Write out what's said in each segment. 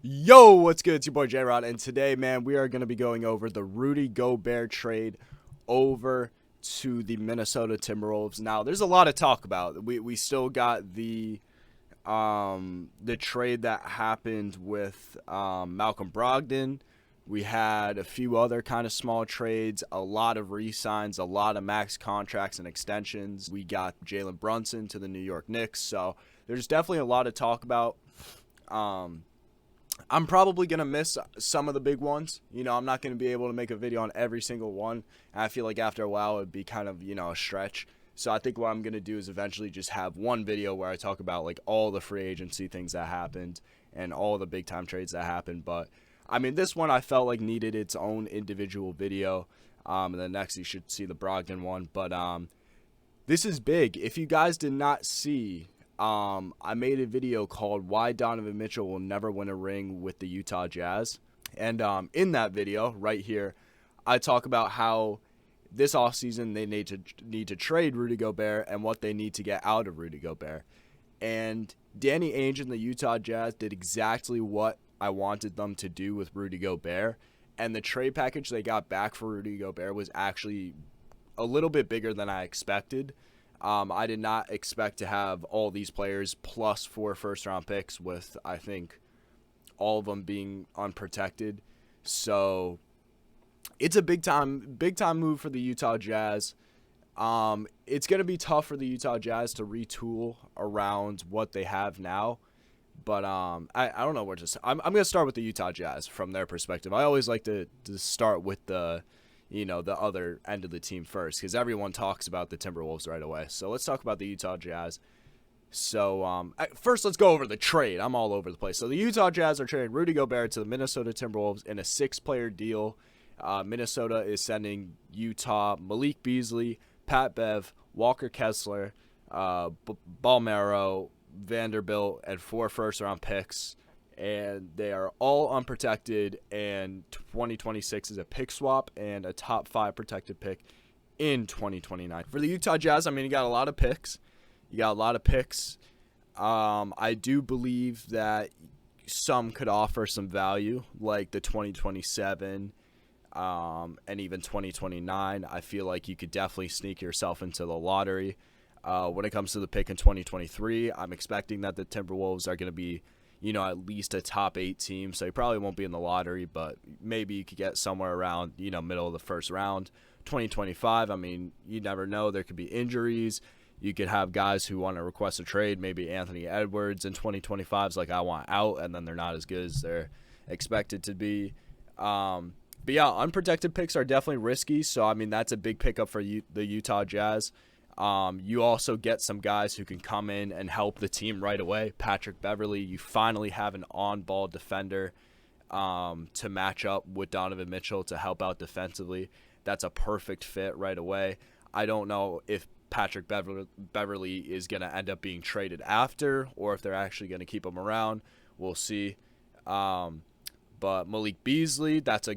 Yo, what's good? It's your boy J-Rod, and today, man, we are going to be going over the Rudy Gobert trade over to the Minnesota Timberwolves. Now, there's a lot to talk about. We still got the trade that happened with Malcolm Brogdon. We had a few other kind of small trades, a lot of re-signs, a lot of max contracts and extensions. We got Jalen Brunson to the New York Knicks, so there's definitely a lot to talk about. I'm probably going to miss some of the big ones. I'm not going to be able to make a video on every single one. And I feel like after a while it would be kind of, a stretch. So I think what I'm going to do is eventually just have one video where I talk about like all the free agency things that happened and all the big time trades that happened. But I mean, this one I felt like needed its own individual video. And then next you should see the Brogdon one. But this is big. If you guys did not see, I made a video called Why Donovan Mitchell Will Never Win a Ring with the Utah Jazz. And in that video right here, I talk about how this offseason they need to trade Rudy Gobert and what they need to get out of Rudy Gobert. And Danny Ainge and the Utah Jazz did exactly what I wanted them to do with Rudy Gobert. And the trade package they got back for Rudy Gobert was actually a little bit bigger than I expected. I did not expect to have all these players plus 4 first-round picks with, I think, all of them being unprotected. So it's a big-time move for the Utah Jazz. It's going to be tough for the Utah Jazz to retool around what they have now. But I don't know where to – I'm going to start with the Utah Jazz from their perspective. I always like to start with the other end of the team first because everyone talks about the Timberwolves right away. So let's talk about the Utah Jazz. So first, let's go over the trade. I'm all over the place. So the Utah Jazz are trading Rudy Gobert to the Minnesota Timberwolves in a 6-player deal. Minnesota is sending Utah Malik Beasley, Pat Bev, Walker Kessler, Balmero, Vanderbilt, and 4 first-round picks. And they are all unprotected, and 2026 is a pick swap and a top 5 protected pick in 2029. For the Utah Jazz, I mean, you got a lot of picks. I do believe that some could offer some value, like the 2027 and even 2029. I feel like you could definitely sneak yourself into the lottery. When it comes to the pick in 2023, I'm expecting that the Timberwolves are going to be at least a top 8 team. So you probably won't be in the lottery, but maybe you could get somewhere around, middle of the first round. 2025, I mean, you never know. There could be injuries. You could have guys who want to request a trade. Maybe Anthony Edwards in 2025 is like, I want out, and then they're not as good as they're expected to be. But yeah, unprotected picks are definitely risky. So, I mean, that's a big pickup for the Utah Jazz. You also get some guys who can come in and help the team right away. Patrick Beverley, you finally have an on-ball defender to match up with Donovan Mitchell to help out defensively. That's a perfect fit right away. I don't know if Patrick Beverley is going to end up being traded after or if they're actually going to keep him around. We'll see. But Malik Beasley, that's a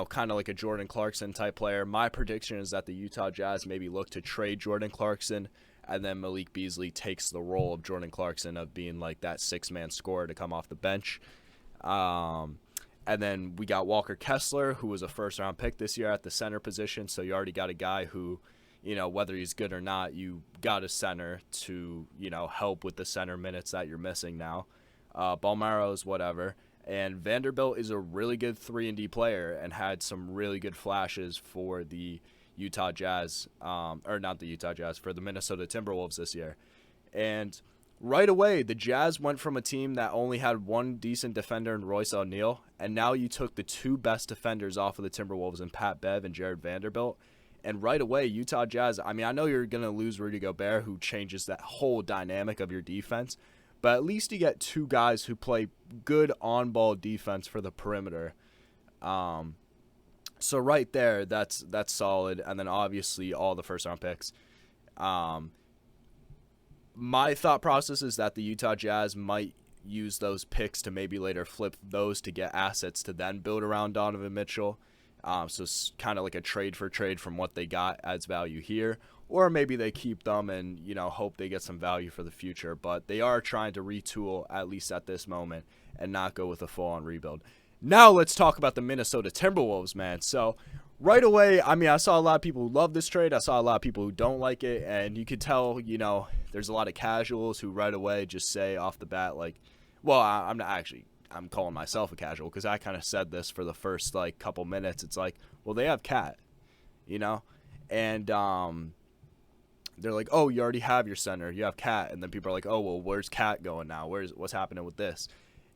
kind of like a Jordan Clarkson type player. My prediction is that the Utah Jazz maybe look to trade Jordan Clarkson, and then Malik Beasley takes the role of Jordan Clarkson of being like that 6-man scorer to come off the bench. And then we got Walker Kessler, who was a first-round pick this year at the center position. So you already got a guy who, whether he's good or not, you got a center to, help with the center minutes that you're missing now. Balmero's whatever. And Vanderbilt is a really good 3-and-D player and had some really good flashes for the Utah Jazz, or not the Utah Jazz, for the Minnesota Timberwolves this year. And right away, the Jazz went from a team that only had one decent defender in Royce O'Neal, and now you took the 2 best defenders off of the Timberwolves in Pat Bev and Jared Vanderbilt. And right away, Utah Jazz, I mean, I know you're going to lose Rudy Gobert, who changes that whole dynamic of your defense, but at least you get 2 guys who play good on-ball defense for the perimeter. So right there, that's solid. And then obviously all the first-round picks. My thought process is that the Utah Jazz might use those picks to maybe later flip those to get assets to then build around Donovan Mitchell. So it's kind of like a trade for trade from what they got as value here. Or maybe they keep them and, hope they get some value for the future. But they are trying to retool, at least at this moment. and not go with a full-on rebuild. Now let's talk about the Minnesota Timberwolves, man. So right away, I mean, I saw a lot of people who love this trade. I saw a lot of people who don't like it, and you could tell, you know, there's a lot of casuals who right away just say off the bat, like, well, I'm not actually, I'm calling myself a casual because I kind of said this for the first, like, couple minutes. It's like, well, they have Cat, you know, and they're like, oh, you already have your center, you have Cat, and then people are like, oh, well, where's Cat going now? What's happening with this?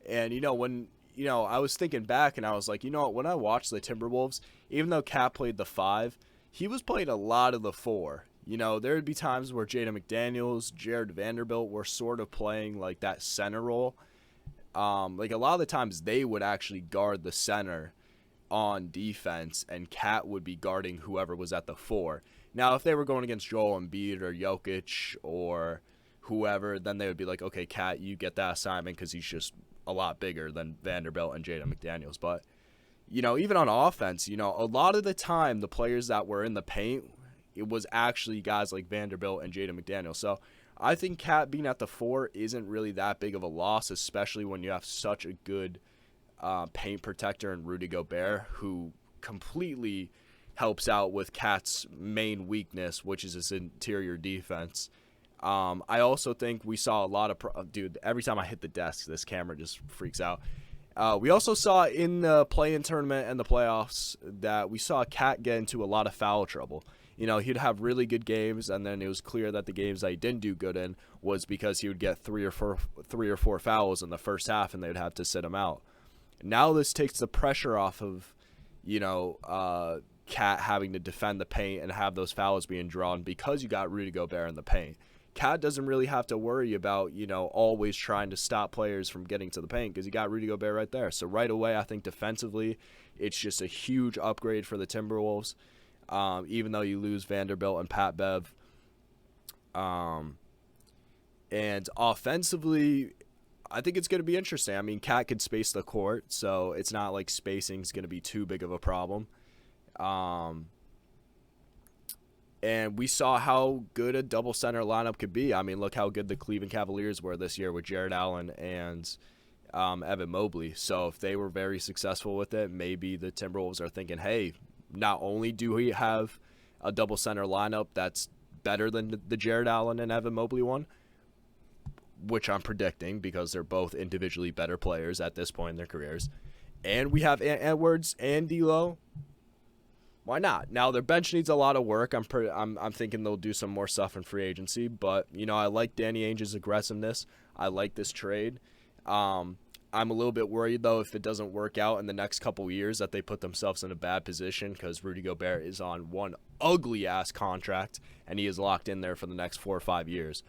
And I was thinking back, and I was like, you know what? When I watched the Timberwolves, even though Cat played the 5, he was playing a lot of the 4. You know, there would be times where Jaden McDaniels, Jared Vanderbilt were sort of playing like that center role. Like a lot of the times they would actually guard the center on defense, and Cat would be guarding whoever was at the 4. Now, if they were going against Joel Embiid or Jokic or whoever, then they would be like, okay, Cat, you get that assignment because he's just a lot bigger than Vanderbilt and Jaden McDaniels. But, you know, even on offense, you know, a lot of the time the players that were in the paint, it was actually guys like Vanderbilt and Jaden McDaniels. So I think Cat being at the 4 isn't really that big of a loss, especially when you have such a good paint protector in Rudy Gobert, who completely helps out with Cat's main weakness, which is his interior defense. I also think we saw a lot of dude, every time I hit the desk, this camera just freaks out. We also saw in the play-in tournament and the playoffs that we saw Cat get into a lot of foul trouble. You know, he'd have really good games, and then it was clear that the games that he didn't do good in was because he would get three or four fouls in the first half, and they'd have to sit him out. Now this takes the pressure off of, you know, Cat having to defend the paint and have those fouls being drawn because you got Rudy Gobert in the paint. Cat doesn't really have to worry about, you know, always trying to stop players from getting to the paint because you got Rudy Gobert right there. So right away, I think defensively, it's just a huge upgrade for the Timberwolves, even though you lose Vanderbilt and Pat Bev. And offensively, I think it's going to be interesting. I mean, Cat can space the court, so it's not like spacing is going to be too big of a problem. And we saw how good a double center lineup could be. I mean, look how good the Cleveland Cavaliers were this year with Jared Allen and Evan Mobley. So if they were very successful with it, maybe the Timberwolves are thinking, hey, not only do we have a double center lineup that's better than the Jared Allen and Evan Mobley one, which I'm predicting because they're both individually better players at this point in their careers, and we have Edwards and D'Lo. Why not? Now their bench needs a lot of work. I'm thinking they'll do some more stuff in free agency, but you know, I like Danny Ainge's aggressiveness. I like this trade. I'm a little bit worried though if it doesn't work out in the next couple years that they put themselves in a bad position because Rudy Gobert is on one ugly ass contract and he is locked in there for the next 4 or 5 years.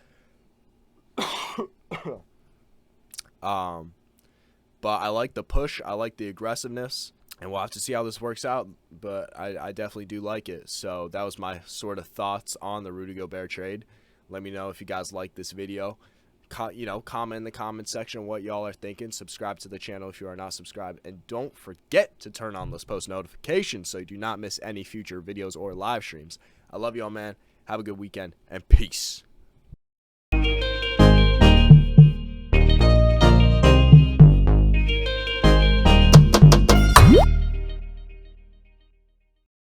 But I like the push. I like the aggressiveness. And we'll have to see how this works out, but I definitely do like it. So that was my sort of thoughts on the Rudy Gobert trade. Let me know if you guys like this video. Comment in the comment section what y'all are thinking. Subscribe to the channel if you are not subscribed. And don't forget to turn on those post notifications so you do not miss any future videos or live streams. I love y'all, man. Have a good weekend, and peace.